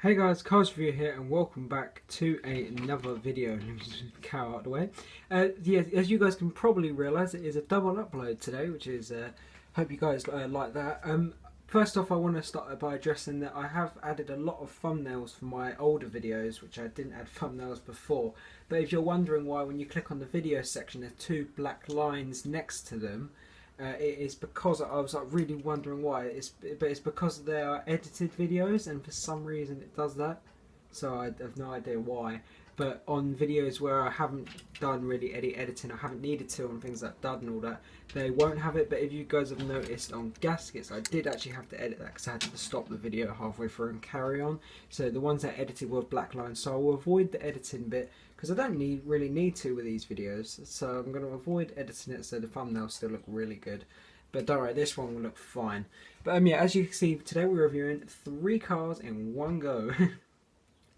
Hey guys, Cars Review here and welcome back to another video. Let me just get the cow out of the way. Yeah, as you guys can probably realise, it is a double upload today, which is, hope you guys like that. First off, I want to start by addressing that I have added a lot of thumbnails for my older videos, which I didn't add thumbnails before. But if you're wondering why, when you click on the video section, there's two black lines next to them, it is because I was really wondering why. But it's because they are edited videos, and for some reason it does that. So I have no idea why. But on videos where I haven't done really any editing, I haven't needed to on things like dud and all that, they won't have it. But if you guys have noticed on gaskets, I did actually have to edit that because I had to stop the video halfway through and carry on. So the ones that I edited were black lines. So I will avoid the editing bit because I don't really need to with these videos. So I'm going to avoid editing it so the thumbnails still look really good. But don't worry, this one will look fine. But yeah, as you can see, today we're reviewing 3 cars in one go.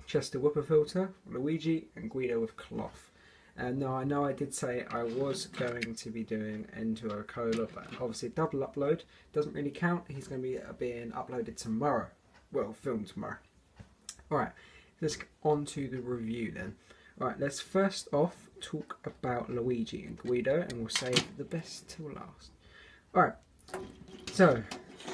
Chester whipplefilter, Luigi and Guido with cloth. Now I know I did say I was going to be doing Endo Cola, but obviously double upload doesn't really count. He's going to be being uploaded tomorrow. Well, filmed tomorrow. Alright, let's get on to the review then. Alright, let's first off talk about Luigi and Guido, and we'll save the best till last. Alright, so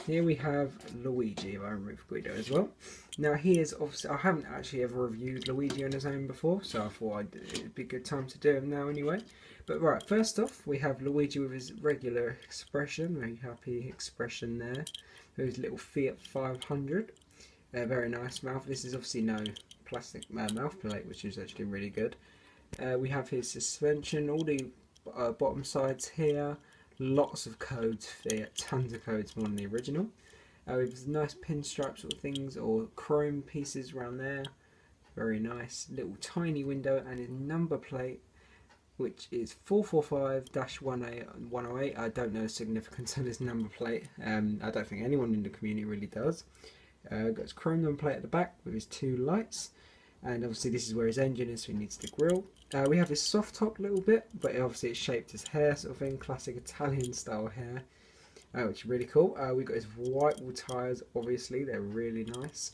here we have Luigi, if I remove Guido as well. Now he is obviously, I haven't actually ever reviewed Luigi on his own before, so I thought it'd be a good time to do him now anyway. But right, first off we have Luigi with his regular expression, very happy expression there. With his little Fiat 500, very nice mouth. This is obviously no plastic mouth plate, which is actually really good. We have his suspension, all the bottom sides here. Lots of codes, Fiat, tons of codes, more than the original. With nice pinstripe sort of things, or chrome pieces around there. Very nice. Little tiny window, and his number plate, which is 445-108. I don't know the significance of this number plate. I don't think anyone in the community really does. Got his chrome number plate at the back with his 2 lights. And obviously this is where his engine is, so he needs the grille. We have his soft top a little bit, but obviously it's shaped as hair sort of thing, classic Italian style hair, which is really cool. We got his white wall tyres, obviously, they're really nice.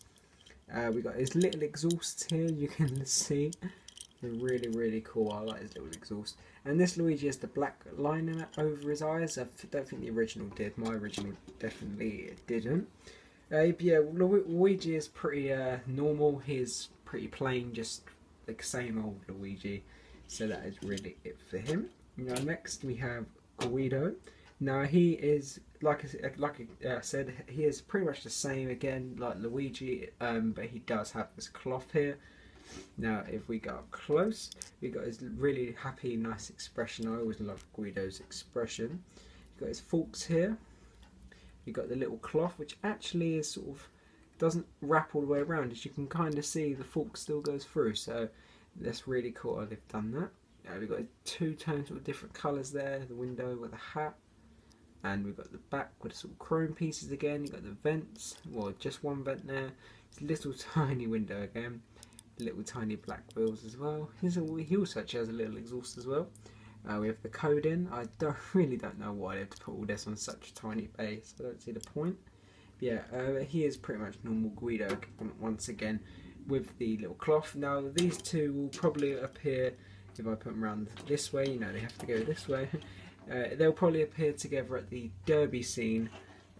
We got his little exhausts here, you can see. They're really cool, I like his little exhaust. And this Luigi has the black lining over his eyes. I don't think the original did, my original definitely didn't. Yeah, Luigi is pretty normal, he's pretty plain, just like same old Luigi, so that is really it for him. Now next we have Guido. Now he is, like I said, he is pretty much the same again like Luigi, but he does have this cloth here. Now if we go up close, we got his really happy, nice expression. I always love Guido's expression. He's got his forks here. You got the little cloth, which actually is sort of doesn't wrap all the way around, as you can kind of see the fork still goes through, so that's really cool. They've done that. We've got 2 tones of different colours there, the window with a hat, and we've got the back with sort of chrome pieces again. You've got the vents, well, just one vent there. It's a little tiny window again, little tiny black wheels as well. He also actually has a little exhaust as well. We have the code in. I really don't know why they have to put all this on such a tiny base. I don't see the point. Yeah, he is pretty much normal Guido once again with the little cloth. Now these two will probably appear, if I put them around this way, you know they have to go this way. They'll probably appear together at the derby scene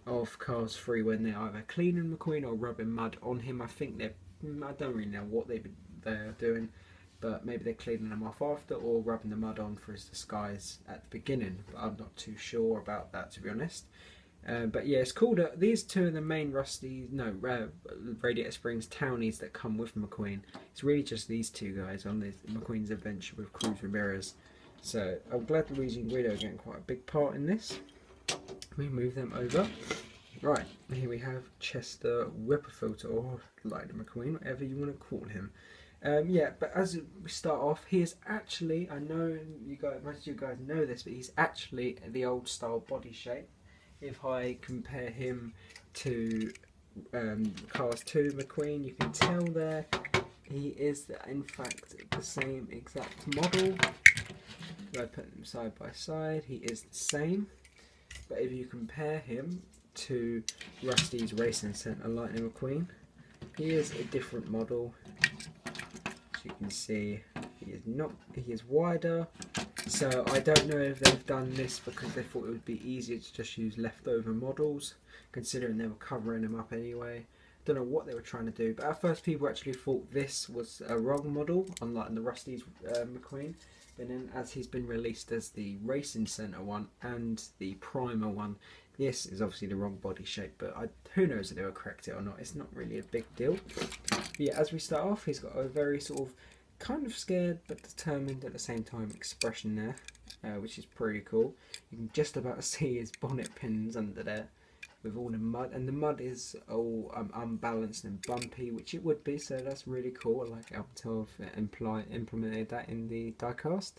of Cars 3 when they're either cleaning McQueen or rubbing mud on him. I think I don't really know what they're doing, but maybe they're cleaning them off after or rubbing the mud on for his disguise at the beginning. But I'm not too sure about that, to be honest. But yeah, it's called these two are the main Radiator Springs townies that come with McQueen. It's really just these 2 guys on McQueen's adventure with Cruz Ramirez. So I'm glad Luigi and Guido are getting quite a big part in this. We move them over. Right, here we have Chester Whipplefilter, or Lightning McQueen, whatever you want to call him. Yeah, but as we start off, he is actually, I know most of you guys know this, but he's actually the old style body shape. If I compare him to Cars 2 McQueen, you can tell there he is in fact the same exact model. If I put them side by side, he is the same. But if you compare him to Rusty's Racing Centre Lightning McQueen, Here's a different model. As you can see, he is wider. So I don't know if they've done this because they thought it would be easier to just use leftover models, considering they were covering them up anyway. Don't know what they were trying to do, but at first people actually thought this was a wrong model, unlike the Rusty's McQueen. But then as he's been released as the Racing Centre one and the Primer one, this is obviously the wrong body shape, but who knows if they will correct it or not. It's not really a big deal. But yeah, as we start off, he's got a very sort of kind of scared but determined at the same time expression there, which is pretty cool. You can just about see his bonnet pins under there with all the mud, and the mud is all unbalanced and bumpy, which it would be, so that's really cool. I like how Mattel implemented that in the diecast.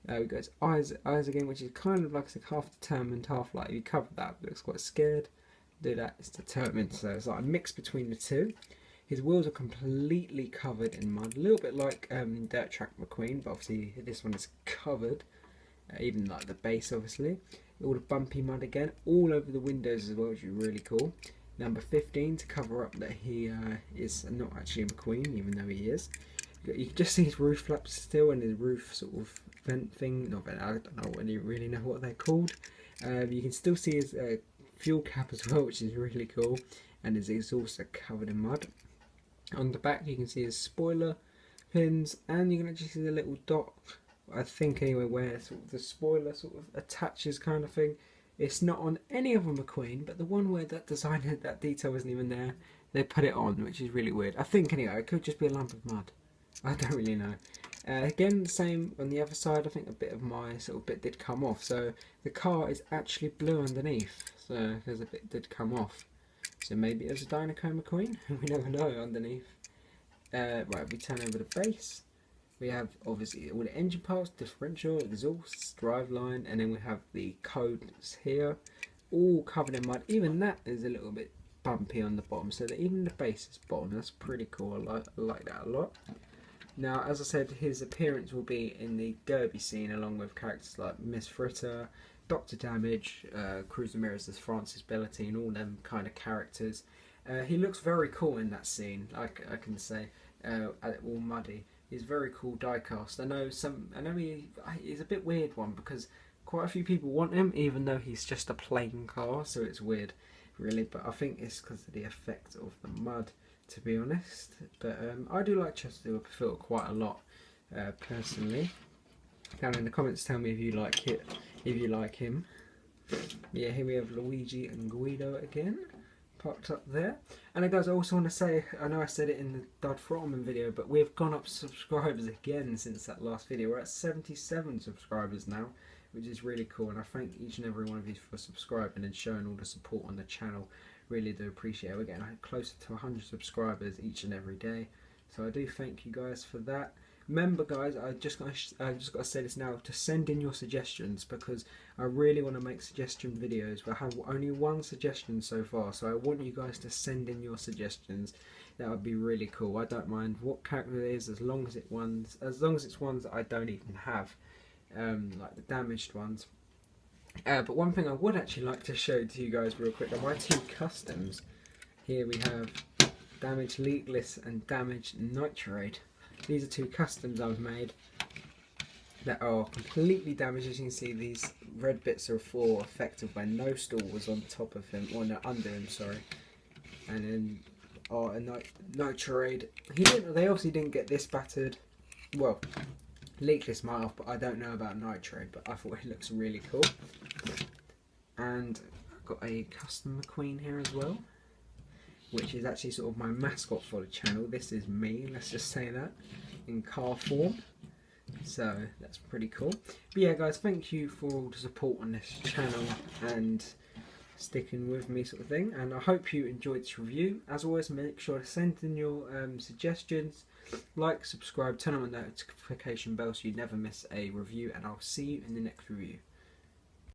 We got his eyes again, which is kind of like half determined, half like you cover that, looks quite scared. Do that, it's determined, so it's like a mix between the two. His wheels are completely covered in mud, a little bit like Dirt Track McQueen, but obviously this one is covered, even like the base obviously. All the bumpy mud again, all over the windows as well, which is really cool. Number 15 to cover up that he is not actually a McQueen, even though he is. You can just see his roof flaps still, and his roof sort of vent thing, not vent, I don't know really know what they're called. You can still see his fuel cap as well, which is really cool, and his exhaust are covered in mud. On the back you can see his spoiler pins, and you can actually see the little dot, I think anyway, where sort of the spoiler sort of attaches kind of thing. It's not on any other McQueen, but the one where that designer, that detail wasn't even there, they put it on, which is really weird. I think anyway, it could just be a lump of mud. I don't really know. Again, the same on the other side. I think a bit of my sort of bit did come off. So the car is actually blue underneath. So there's a bit did come off. So maybe it was a Dynaco McQueen. We never know underneath. Right, we turn over the base. We have obviously all the engine parts, differential, exhaust, driveline, and then we have the codes here, all covered in mud. Even that is a little bit bumpy on the bottom, so that even the base is bottom. That's pretty cool. I like that a lot. Now, as I said, his appearance will be in the Derby scene, along with characters like Miss Fritter, Dr. Damage, Cruiser Mirrors as Francis Bellatine, all them kind of characters. He looks very cool in that scene, like I can say, all muddy. He's very cool diecast. I know he's a bit weird one because quite a few people want him, even though he's just a plain car, so it's weird, really. But I think it's because of the effect of the mud, to be honest. But I do like Chester whipplefilter quite a lot, personally. Down in the comments, tell me if you like it, if you like him. Yeah, here we have Luigi and Guido again, parked up there. And guys, I also want to say, I know I said it in the Dud Frotman video, but we've gone up subscribers again since that last video. We're at 77 subscribers now, which is really cool, and I thank each and every one of you for subscribing and showing all the support on the channel. Really do appreciate it. We're getting closer to 100 subscribers each and every day, so I do thank you guys for that. Remember guys, I just got to say this now, to send in your suggestions, because I really want to make suggestion videos. I have only one suggestion so far, so I want you guys to send in your suggestions. That would be really cool. I don't mind what character it is, as long as it's ones that I don't even have, like the damaged ones. But one thing I would actually like to show to you guys real quick are my two customs. Here we have Damaged Leakless and Damaged Nitrate. These are two customs I've made that are completely damaged. As you can see, these red bits are for affected when No Stall was on top of him, or no, under him, sorry. And then a Nitrate. They obviously didn't get this battered. Well, Leakless might have, but I don't know about Nitrate. But I thought it looks really cool. And I've got a custom McQueen here as well, which is actually sort of my mascot for the channel. This is me, let's just say that, in car form. So that's pretty cool. But yeah guys, thank you for all the support on this channel and sticking with me sort of thing. And I hope you enjoyed this review. As always, make sure to send in your suggestions, like, subscribe, turn on the notification bell so you never miss a review, and I'll see you in the next review.